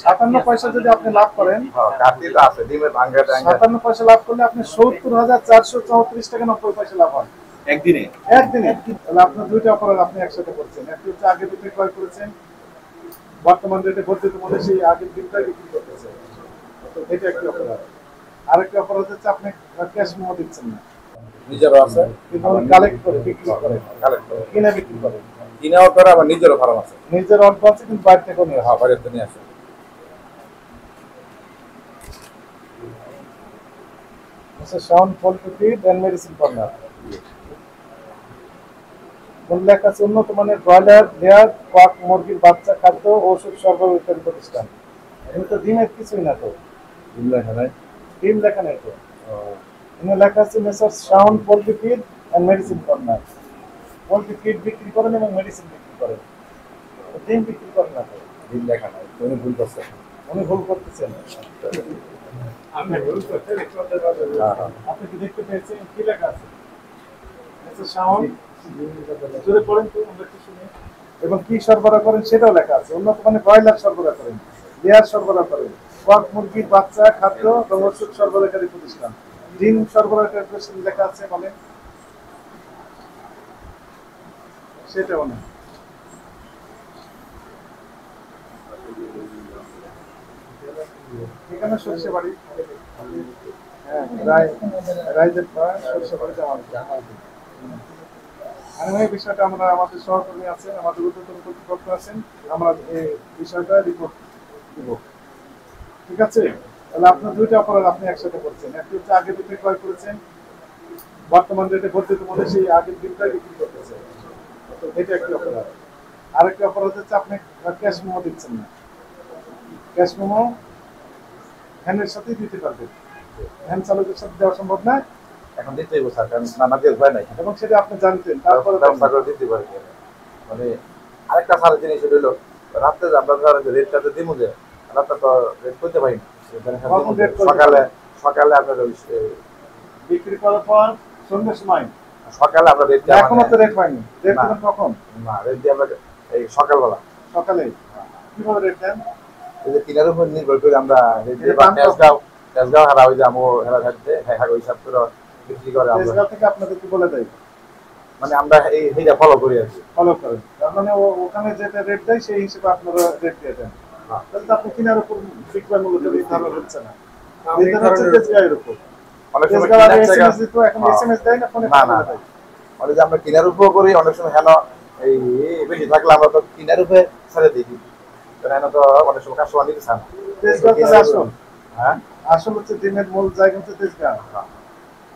৫৭ পয়সা যদি আপনি লাভ করেন, কাটিটা আছে ডিমের ভাঙ্গা টাঙ্গা ৫৭ পয়সা লাভ করলে আপনি ৭০,৪৩৪ টাকা ৯০ পয়সা লাভ হয় একদিনে। একদিনে। তাহলে আপনার দুইটা অপরাধ আপনি একসাথে করছেন। একটি হচ্ছে আগে বিক্রি ক্রয় করেছেন, বর্তমান রেটে বর্ধিত মূল্যে সেই আগের দিনটাই বিক্রি করতেছে, তো এটা একটি অপরাধ। আরেকটি অপরাধ হচ্ছে আপনি ক্যাশ মেমো দিচ্ছেন না, নিজেরও আছে কিন্তু কালেক্ট করে বিক্রি করেন, কালেক্ট করে কিনে বিক্রি করেন। কিনেও করে আবার নিজেরও ফার্ম আছে। নিজের অল্প আছে কিন্তু বাইরে থেকেও নিয়ে আসে। হ্যাঁ বাড়িতে নিয়ে আসে। আচ্ছা, Shaon poultry feed and medicine corner. উল্লেখ আছে উন্নত মানের ব্রয়লার, লেয়ার, কক মুরগির বাচ্চা, খাদ্য, ঔষধ সরবরাহকারী প্রতিষ্ঠান। এখানে তো ডিমের কিছুই না, তো ডিম লেখা নাই। ডিম লেখা নেই তো। এখানে লেখা আছে messrs Shaon poultry feed and medicine corner. Poultry feed বিক্রি করেন এবং মেডিসিন বিক্রি করেন, ডিম বিক্রি করেন না তো। ডিম লেখা নাই, উনি ভুল করছে। উনি ভুল করতেছেন। আপনি কি দেখতে পেয়েছেন কি লেখা আছে? মেসার্স শাওন জোরে পড়েন তো আমরা কি শুনি। এবং কি সরবরাহ করেন সেটাও লেখা আছে। উন্নত মানের ব্রয়লার সরবরাহ করেন, লেয়ার সরবরাহ করেন, কক মুরগির বাচ্চা, খাদ্য এবং ওষুধ সরবরাহকারী প্রতিষ্ঠান। ডিম সরবরাহকারী প্রতিষ্ঠান লেখা আছে, বলেন সেটাও না। এখানে সরষে বাড়ি, হ্যাঁ রাইজের সরষে বাড়ি জামালপুর। আমি এই বিষয়টা আমরা আমাদের সহকর্মী আছেন, আমাদের ঊর্ধ্বতন কর্তৃপক্ষ আছেন, আমরা এই বিষয়টা রিপোর্ট দিব। ঠিক আছে? তাহলে আপনার দুইটা অপরাধ আপনি একসাথে করছেন। একটি হচ্ছে আগে বিক্রি ক্রয় করেছেন, বর্তমান রেটে বর্ধিত মূল্যে সেই আগের দিনটাই বিক্রি করতেছে, তো এটা একটি অপরাধ। আরেকটি অপরাধ হচ্ছে আপনি ক্যাশ মেমো দিচ্ছেন না। ক্যাশ মেমো ভ্যানের সাথেই দিতে পারবেন, ভ্যান চালকের সাথে দেওয়া সম্ভব না। এখন দিতেই স্যার, কারণ নানা দিয়ে ভয় নাই। এবং সেটা আপনি জানতেন, তারপরে ব্যবস্থা করে দিতে পারি। মানে আরেকটা সারা জিনিস হইলো রাত্রে যে আমরা ধরেন যে রেটটাতে দিমু, যে রাতটা তো রেট করতে পারি না। সকালে সকালে আপনার বিক্রি করার পর সন্ধ্যের সময় সকালে আমরা রেট এখনো তো রেট পাইনি। রেট দেবেন কখন? না, রেট দিয়ে আমরা এই সকালবেলা সকালে। কিভাবে রেট দেন? এই যে কিনার উপর নির্ভর করে আমরা রেট দিয়ে তেজগাঁও হারা হয়ে যাবো, হেরা থাকতে হ্যাঁ ওই হিসাব করে বিক্রি করে। তেজগাঁও থেকে আপনাদেরকে বলে দেয়, মানে আমরা এইটা ফলো করি আর কি। ফলো করেন, তার মানে ওখানে যেটা রেট দেয় সেই হিসেবে আপনারা রেট দিয়ে দেন। তাহলে তো আপনি কিনার উপর বিক্রয় মূল্য নির্ধারণ হচ্ছে না, নির্ধারণ হচ্ছে তেজগাঁওয়ের উপর। অনেক সময় এসএমএস দিত, এখন এসএমএস দেয় না, ফোনে না দেয়। অনেক যে আমরা কিনার উপর করি, অনেক সময় হেন এই বেশি থাকলে আমরা তো কিনার উপরে ছেড়ে দিই। হেন তো অনেক সময় কাস্টমার নিতে চান। তেজগাঁও আসল, হ্যাঁ আসল হচ্ছে ডিমের মূল জায়গা হচ্ছে তেজগাঁও।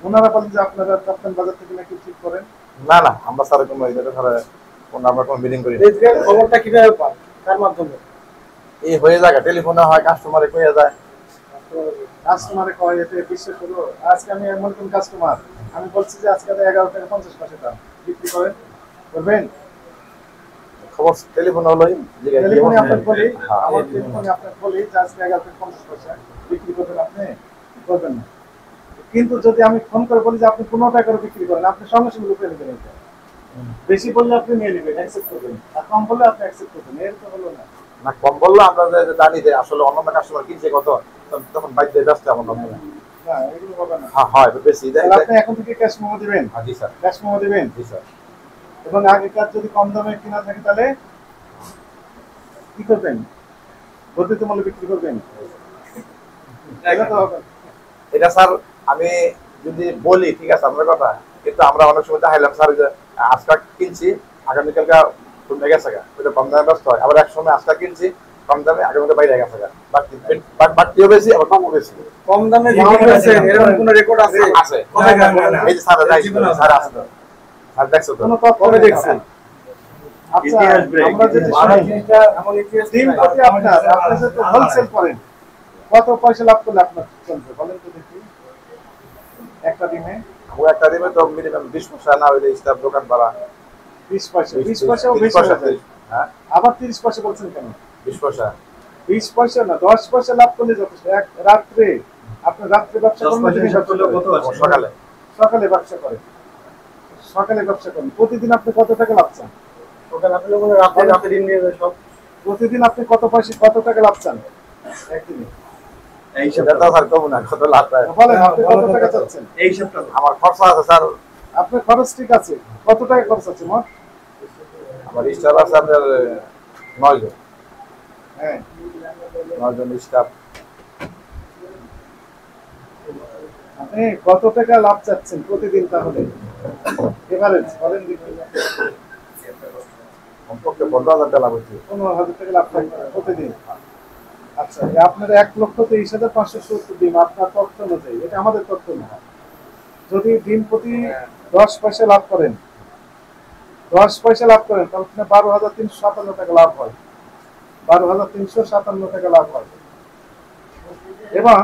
ওনারা বলেন যে আপনারা কাপ্তান বাজার থেকে নাকি ঠিক করেন। না না, আমরা স্যার কোনো এটা ধরে আমরা কোনো মিটিং করি। তেজগাঁওয়ের খবরটা কিভাবে পান, কার মাধ্যমে? এই হয়ে যায় টেলিফোনে হয়, কাস্টমারে কয়ে যায়। কাস্টমারে কয় এতে বিশ্বাস হলো। আজকে আমি এমন কোন কাস্টমার, আমি বলছি যে আজকে 11 টাকা 50 পয়সা দাম বিক্রি করেন, করবেন? খবর টেলিফোন হলোই টেলিফোনে আপনাকে বলি, আমার টেলিফোনে আপনাকে বলি যে আজকে 11 টাকা 50 পয়সা বিক্রি করবেন, আপনি করবেন না। কিন্তু যদি আমি ফোন করে বলি যে আপনি 15 টাকা করে বিক্রি করেন, আপনি সঙ্গে সঙ্গে রুপে নেবেন। এটা বেশি বললে আপনি নিয়ে নেবেন, অ্যাকসেপ্ট করবেন, আর কম বললে আপনি অ্যাকসেপ্ট করবেন। এর তো হলো না। না, কম বললো আমরা জানি যে আসলে অন্য কাস্টমার কিনছে কত, তখন বাইক দিয়ে ব্যস্ত আমার মনে হয়। না, এগুলো হবে না। হ্যাঁ হয় বেশি। আপনি এখন থেকে ক্যাশ মেমো দিবেন। জি স্যার, ক্যাশ মেমো দিবেন। জি স্যার। এবং আগেকার যদি কম দামে কিনা থাকে তাহলে কি করবেন? বর্ধিত মূল্যে বিক্রি করবেন। এটা স্যার আমি যদি বলি ঠিক আছে আপনার কথা, কিন্তু আমরা অনেক সময় চাইলাম স্যার যে আজকা কিনছি আগামীকালকে কমে গেছে গা, ওইটা কম দামে ব্যস্ত হয়। আবার এক সময় আজকা কিনছি কম দামে, আগামীকাল বাইরে গেছে গা, বাড়তিও বেশি আবার কমও বেশি। কম দামে এরকম কোনো রেকর্ড আছে? আছে, এই যে স্যার স্যার আছে, স্যার দেখছো তো? কবে দেখছেন? আচ্ছা, আমরা যদি ডিম প্রতি আপনার সাথে হোলসেল করেন, কত পয়সা লাভ করলে আপনার চলবে বলেন তো দেখি? একটা ডিমে একটা দিবে তো মিনিমাম 20 পয়সা, না হইলে স্টাফ দোকান ভাড়া 20 পয়সা। 20 পয়সাও বেশি হয়ে যায়। হ্যাঁ, আবার 30 পয়সা বলছেন কেন? 20 পয়সা 20 পয়সা না, 10 পয়সা লাভ করলে যথেষ্ট। এক রাত্রে আপনি রাত্রে ব্যবসা করেন, সকালে সকালে ব্যবসা করেন, সকালে ব্যবসা করেন, প্রতিদিন আপনি কত টাকা লাভ চান? প্রতিদিন আপনি কত পয়সা কত টাকা লাভ চান? একদিনে এই সেটা তো স্যার কম না, কত লাভ হয়। বলেন আপনি কত টাকা চাচ্ছেন? এই হিসাবটা আমার খরচা আছে স্যার, আপনার খরচ ঠিক আছে, কত টাকা খরচ আছে মোট? আমার স্টাফ আছে আপনার 9 জন, হ্যাঁ 9 জন স্টাফ। আপনি কত টাকা লাভ চাচ্ছেন প্রতিদিন তাহলে? এভারেজ বলেন দেখি। কমপক্ষে 15,000 টাকা লাভ হচ্ছে। 15,000 টাকা লাভ থাকবে প্রতিদিন। আচ্ছা, আপনার 1,23,570 ডিম আপনার তথ্য অনুযায়ী, এটা আমাদের তথ্য না। যদি ডিম প্রতি 10 পয়সা লাভ করেন, 10 পয়সা লাভ করেন, তাহলে 12,357 টাকা লাভ হয়। 12,357 টাকা লাভ হয়। এবং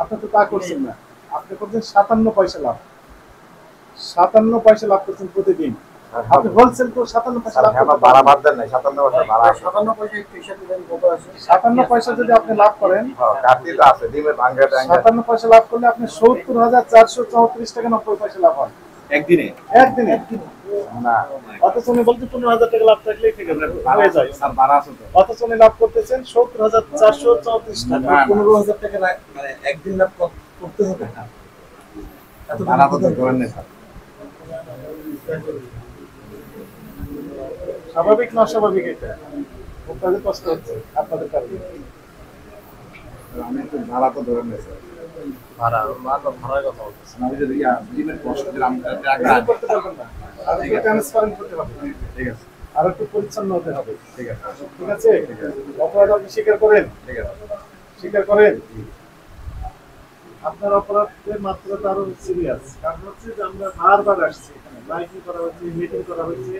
আপনি তো তা করছেন না, আপনি করছেন 57 পয়সা লাভ। 57 পয়সা লাভ করছেন প্রতিদিন। আপনি বলছেন তো 57 পয়সা স্যার লাভ আমার করতে ভাড়া পারবেন। বাদ দেন নাই, 57 পয়সা ভাড়া আছে। 57 পয়সা একটু হিসাব দিবেন কত আছে? 57 পয়সা যদি আপনি লাভ করেন, কাটি তো আছে, ডিমের ভাঙ্গা টাঙ্গা। 57 পয়সা লাভ করলে আপনি 70,434 টাকা 90 পয়সা লাভ হয় একদিনে একদিনে। না অথচ উনি বলতে 15,000 টাকা লাভ থাকলেই ঠিক আছে, হয়ে যায়। স্যার ভাড়া আছে তো। অথচ উনি লাভ করতেছেন 70,434 টাকা। 15,000 টাকা মানে একদিন লাভ করতে হবে না। এত ভাড়া তো ধরেন না স্যার। স্বাভাবিক না অস্বাভাবিক এটা? আপনাদের কষ্ট হচ্ছে আপনাদের কারণে। আমি একটু ভাড়া তো ধরেন না স্যার। ভাড়ার কথা বলতেছি। আমি যদি ডিমের কষ্ট দিলাম টাকা এটা করতে পারবেন না। আর একটু ট্রান্সপারেন্ট করতে হবে। ঠিক আছে আর একটু পরিচ্ছন্ন হতে হবে। ঠিক আছে ঠিক আছে? অপরাধ আপনি স্বীকার করেন? ঠিক আছে স্বীকার করেন? আপনার অপরাধের মাত্রাটা আরো সিরিয়াস। কারণ হচ্ছে যে আমরা বারবার আসছি এখানে, মাইকিং করা হয়েছে, মিটিং করা হয়েছে,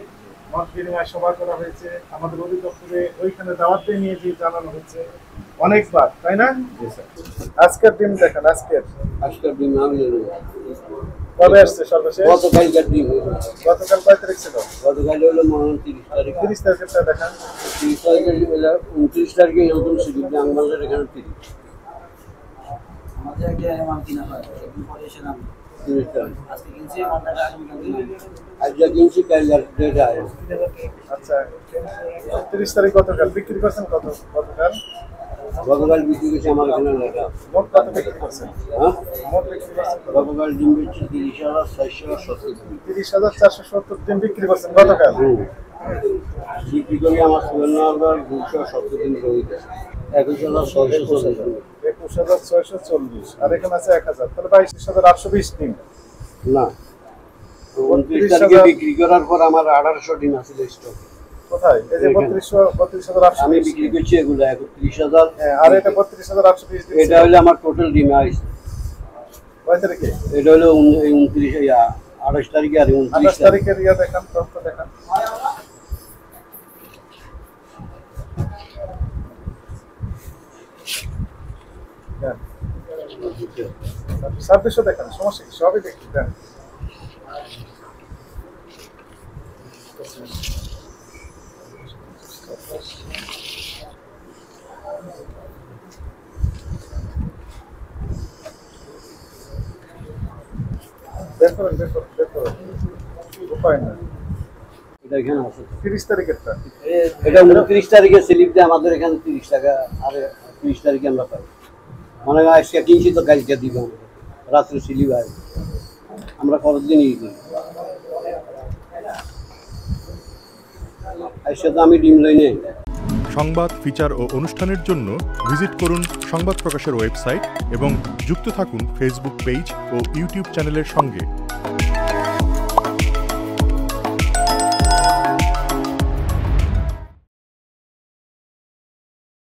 মত বিনিময় সভা করা হয়েছে, আমাদের অধিদপ্তরে ওইখানে দাওয়াত দিয়ে নিয়ে গিয়ে জানানো হচ্ছে অনেকবার, তাই না? জি স্যার। আজকের দিন দেখেন, আজকের ডিম আমি কবে আসছে সর্বশেষ? গতকালকার ডিম গতকাল কয় তারিখ ছিল? গতকাল হলো মনে 30 তারিখ 30 তারিখের দেখান। 30 তারিখে 29 তারিখে নতুন সুযোগ বাংলাদেশের এখানে 30 আমাদের একটা মাল কিনা হয়, একদিন পরে এসে নাম 30 তারিখ আজকে কিনছি মালটা আগামীকাল দিন। আজ যা কিনছি কাল ডেটে আয় আচ্ছা, 30 তারিখ গতকাল বিক্রি করছেন কত? গতকাল গতকাল বিক্রি করছি আমার এখানে লেখা মোট কত বিক্রি করছেন? হ্যাঁ মোট বিক্রি করছেন কত? গতকাল ডিম বেচছি 30,670 30,470 দিন বিক্রি করছেন গতকাল। বিক্রি করি আমার সুবর্ণনগর 270 দিন রয়েছে 21,640 21,640 আর এখানে আছে 1,000, তাহলে 22,820 দিন। না 29 তারিখে বিক্রি করার পর আমার 1800 ডিম আছে স্টক কোথায়? এই যে 32,820 আমি বিক্রি করছি এগুলো 31,000 আর এটা 32,820 দিন। এটা হলো আমার টোটাল ডিম আইস কয় তারিখে? এটা হলো 29 28 তারিখে আর 29 28 তারিখের ইয়া দেখান, তথ্য দেখান। দেন। 2600 দেখান, সমস্যা কি? সবই দেখি দেন। বের করেন, বের করেন, বের করেন। উপায় না। এটা এখানে আছে 30 তারিখেরটা। এটা 29 তারিখে স্লিপ দেয় আমাদের এখানে 30 টাকা আর 30 তারিখে আমরা পাই মানে আজকে কিনছি তো কালকে দিব রাত্রে স্লিপ হয় আমরা পরের দিনই দিই আজকে তো আমি ডিম লই নেই সংবাদ, ফিচার ও অনুষ্ঠানের জন্য ভিজিট করুন সংবাদ প্রকাশের ওয়েবসাইট এবং যুক্ত থাকুন ফেসবুক পেজ ও ইউটিউব চ্যানেলের সঙ্গে।